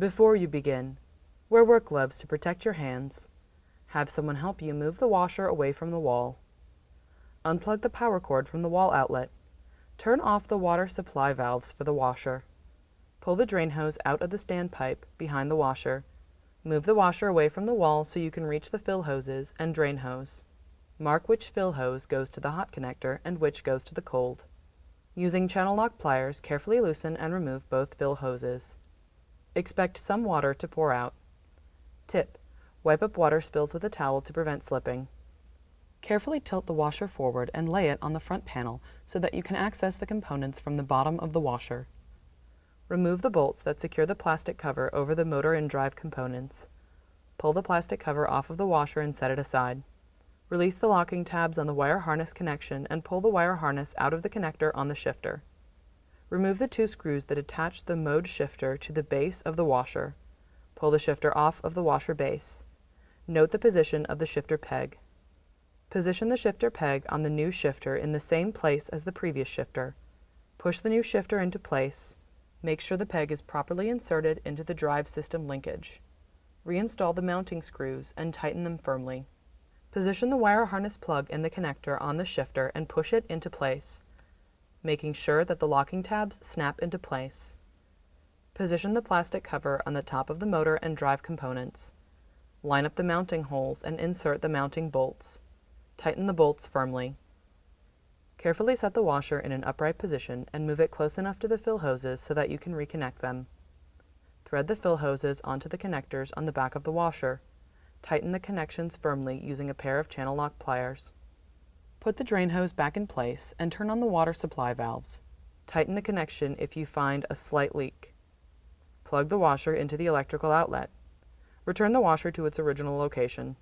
Before you begin, wear work gloves to protect your hands. Have someone help you move the washer away from the wall. Unplug the power cord from the wall outlet. Turn off the water supply valves for the washer. Pull the drain hose out of the standpipe behind the washer. Move the washer away from the wall so you can reach the fill hoses and drain hose. Mark which fill hose goes to the hot connector and which goes to the cold. Using channel lock pliers, carefully loosen and remove both fill hoses. Expect some water to pour out. Tip: wipe up water spills with a towel to prevent slipping. Carefully tilt the washer forward and lay it on the front panel so that you can access the components from the bottom of the washer. Remove the bolts that secure the plastic cover over the motor and drive components. Pull the plastic cover off of the washer and set it aside. Release the locking tabs on the wire harness connection and pull the wire harness out of the connector on the shifter. Remove the 2 screws that attach the mode shifter to the base of the washer. Pull the shifter off of the washer base. Note the position of the shifter peg. Position the shifter peg on the new shifter in the same place as the previous shifter. Push the new shifter into place. Make sure the peg is properly inserted into the drive system linkage. Reinstall the mounting screws and tighten them firmly. Position the wire harness plug in the connector on the shifter and push it into place, making sure that the locking tabs snap into place. Position the plastic cover on the top of the motor and drive components. Line up the mounting holes and insert the mounting bolts. Tighten the bolts firmly. Carefully set the washer in an upright position and move it close enough to the fill hoses so that you can reconnect them. Thread the fill hoses onto the connectors on the back of the washer. Tighten the connections firmly using a pair of channel lock pliers. Put the drain hose back in place and turn on the water supply valves. Tighten the connection if you find a slight leak. Plug the washer into the electrical outlet. Return the washer to its original location.